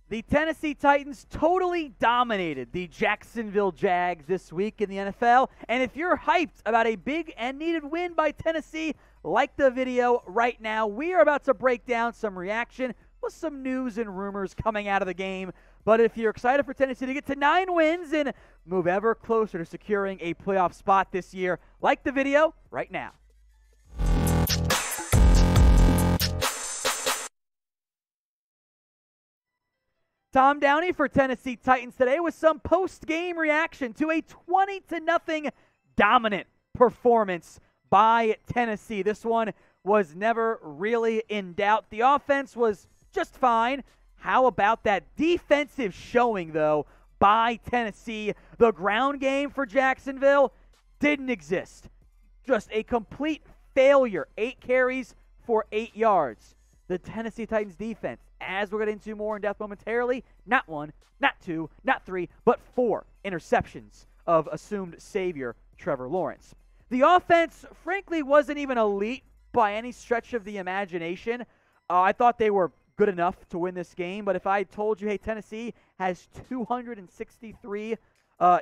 The Tennessee Titans totally dominated the Jacksonville Jags this week in the NFL. And if you're hyped about a big and needed win by Tennessee, like the video right now. We are about to break down some reaction with some news and rumors coming out of the game. But if you're excited for Tennessee to get to 9 wins and move ever closer to securing a playoff spot this year, like the video right now. Tom Downey for Tennessee Titans today with some post-game reaction to a 20-0 dominant performance by Tennessee. This one was never really in doubt. The offense was just fine. How about that defensive showing, though, by Tennessee? The ground game for Jacksonville didn't exist. Just a complete failure. 8 carries for 8 yards. The Tennessee Titans defense, as we'll get into more in depth momentarily, not 1, not 2, not 3, but 4 interceptions of assumed savior Trevor Lawrence. The offense, frankly, wasn't even elite by any stretch of the imagination. I thought they were good enough to win this game, but if I told you, hey, Tennessee has 263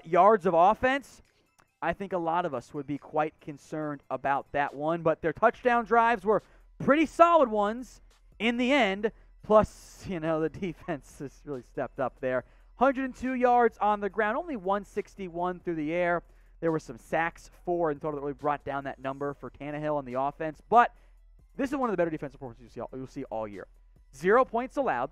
yards of offense, I think a lot of us would be quite concerned about that one. But their touchdown drives were pretty solid ones in the end. Plus, the defense has really stepped up there. 102 yards on the ground, only 161 through the air. There were some sacks, 4 in total, that really brought down that number for Tannehill on the offense. But this is one of the better defensive performances you'll see all year. 0 points allowed,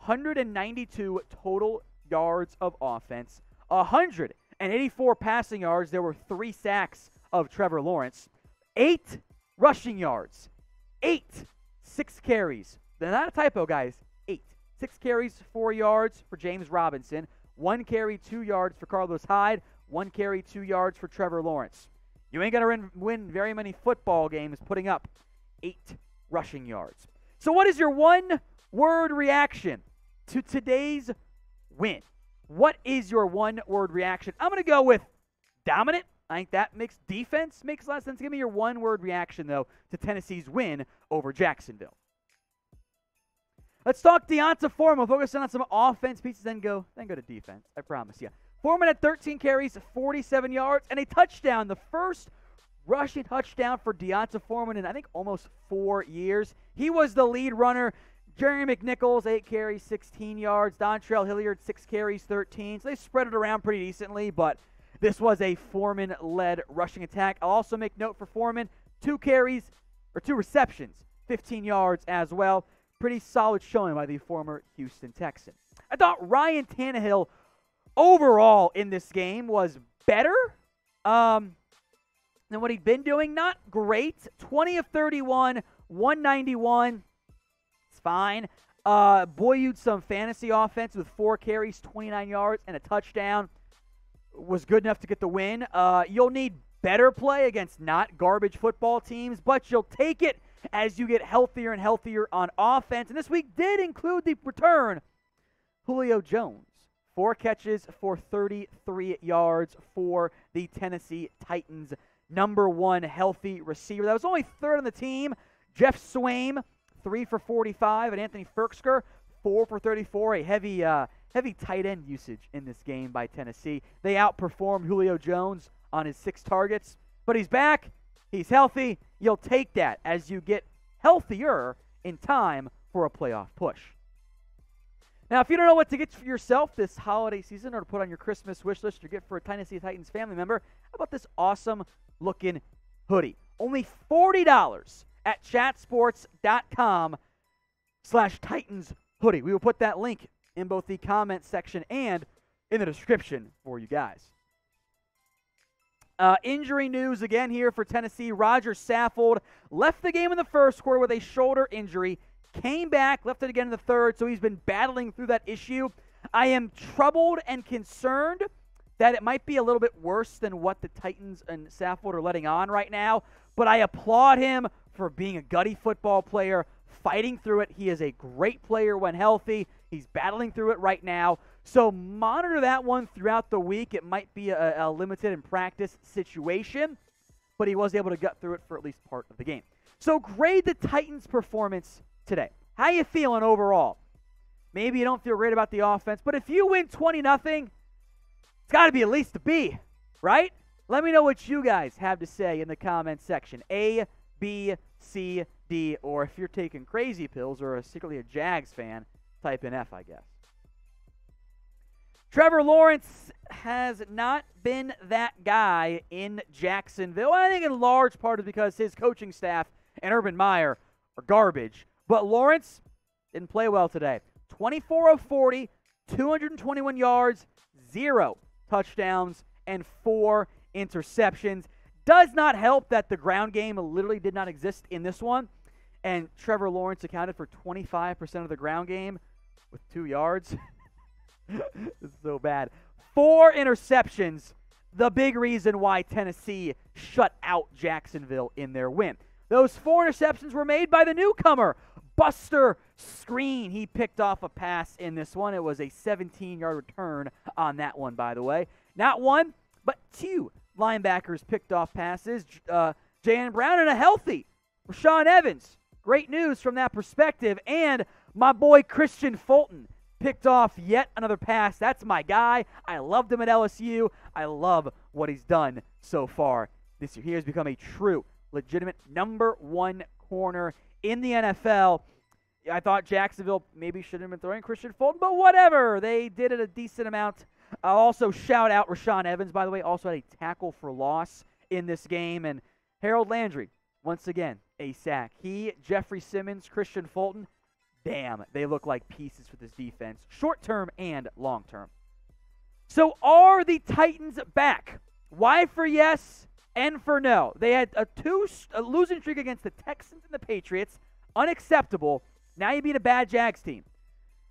192 total yards of offense, 184 passing yards. There were 3 sacks of Trevor Lawrence, 8 rushing yards, 6 carries. They're not a typo, guys. 8. 6 carries, 4 yards for James Robinson, 1 carry, 2 yards for Carlos Hyde, 1 carry, 2 yards for Trevor Lawrence. You ain't going to win very many football games putting up 8 rushing yards. So what is your one-word reaction to today's win? What is your one-word reaction? I'm going to go with dominant. I think that defense makes a lot of sense. Give me your one-word reaction, though, to Tennessee's win over Jacksonville. Let's talk D'Onta Foreman. We'll focus on some offense pieces, then go to defense. I promise you. Foreman had 13 carries, 47 yards, and a touchdown. The first rushing touchdown for D'Onta Foreman in, I think, almost 4 years. He was the lead runner. Jerry McNichols, 8 carries, 16 yards. Dontrell Hilliard, 6 carries, 13. So they spread it around pretty decently, but this was a Foreman-led rushing attack. I'll also make note for Foreman, 2 receptions, 15 yards as well. Pretty solid showing by the former Houston Texan. I thought Ryan Tannehill overall in this game was better than what he'd been doing. Not great. 20 of 31, 191. It's fine. Buoyed some fantasy offense with 4 carries, 29 yards, and a touchdown. Was good enough to get the win. You'll need better play against not garbage football teams, but you'll take it as you get healthier and healthier on offense. And this week did include the return Julio Jones. 4 catches for 33 yards for the Tennessee Titans. Number 1 healthy receiver. That was only 3rd on the team. Jeff Swaim, 3 for 45. And Anthony Ferksker, 4 for 34. A heavy tight end usage in this game by Tennessee. They outperformed Julio Jones on his 6 targets. But he's back. He's healthy. You'll take that as you get healthier in time for a playoff push. Now, if you don't know what to get for yourself this holiday season or to put on your Christmas wish list or get for a Tennessee Titans family member, how about this awesome-looking hoodie? Only $40 at chatsports.com/Titans hoodie. We will put that link in both the comment section and in the description for you guys. Injury news again here for Tennessee. Rodger Saffold left the game in the first quarter with a shoulder injury. Came back, left it again in the third, so he's been battling through that issue. I am troubled and concerned that it might be a little bit worse than what the Titans and Saffold are letting on right now, but I applaud him for being a gutty football player, fighting through it. He is a great player when healthy. He's battling through it right now. So monitor that one throughout the week. It might be a limited in practice situation, but he was able to gut through it for at least part of the game. So grade the Titans' performance today. How you feeling overall? Maybe you don't feel great about the offense, but if you win 20-0, it's got to be at least a B, right? Let me know what you guys have to say in the comments section. A, B, C, D, or if you're taking crazy pills or secretly a Jags fan, type in F, I guess. Trevor Lawrence has not been that guy in Jacksonville. I think in large part is because his coaching staff and Urban Meyer are garbage. But Lawrence didn't play well today. 24 of 40, 221 yards, 0 touchdowns, and 4 interceptions. Does not help that the ground game literally did not exist in this one. And Trevor Lawrence accounted for 25% of the ground game with 2 yards. It's so bad. 4 interceptions, the big reason why Tennessee shut out Jacksonville in their win. Those 4 interceptions were made by the newcomer, Buster Screen. He picked off a pass in this one. It was a 17-yard return on that one, by the way. Not 1, but 2 linebackers picked off passes. Jan Brown and a healthy Rashaan Evans. Great news from that perspective. And my boy Christian Fulton picked off yet another pass. That's my guy. I loved him at LSU. I love what he's done so far this year. He has become a true, legitimate #1 corner in the NFL. I thought Jacksonville maybe shouldn't have been throwing Christian Fulton, but whatever. They did it a decent amount. I'll also shout out Rashaan Evans, by the way, also had a tackle for loss in this game. And Harold Landry, once again, a sack. He, Jeffrey Simmons, Christian Fulton, damn, they look like pieces for this defense, short-term and long-term. So are the Titans back? Y for yes, N for no. They had a losing streak against the Texans and the Patriots. Unacceptable. Now you beat a bad Jags team.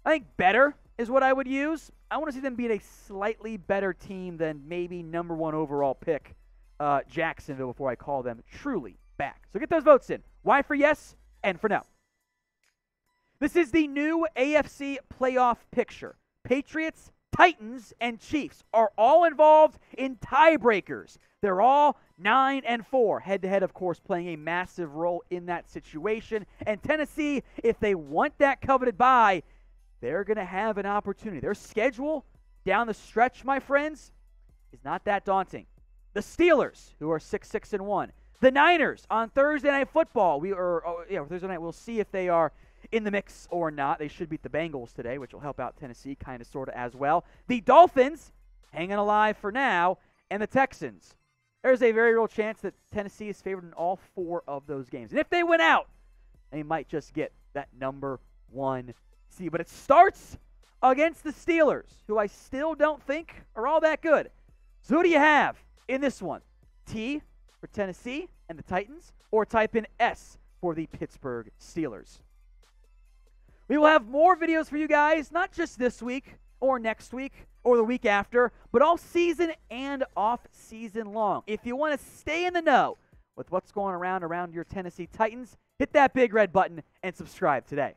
I think better is what I would use. I want to see them beat a slightly better team than maybe #1 overall pick Jacksonville before I call them truly back. So get those votes in. Y for yes, N for no. This is the new AFC playoff picture. Patriots, Titans, and Chiefs are all involved in tiebreakers. They're all 9-4. Head-to-head, of course, playing a massive role in that situation. And Tennessee, if they want that coveted bye, they're going to have an opportunity. Their schedule down the stretch, my friends, is not that daunting. The Steelers, who are 6-1. The Niners on Thursday Night Football. Thursday night, we'll see if they are in the mix or not. They should beat the Bengals today, which will help out Tennessee kind of, sort of, as well. The Dolphins, hanging alive for now, and the Texans. There's a very real chance that Tennessee is favored in all 4 of those games. And if they win out, they might just get that #1 seed. But it starts against the Steelers, who I still don't think are all that good. So who do you have in this one? T for Tennessee and the Titans, or type in S for the Pittsburgh Steelers. We will have more videos for you guys, not just this week or next week or the week after, but all season and off-season long. If you want to stay in the know with what's going around your Tennessee Titans, hit that big red button and subscribe today.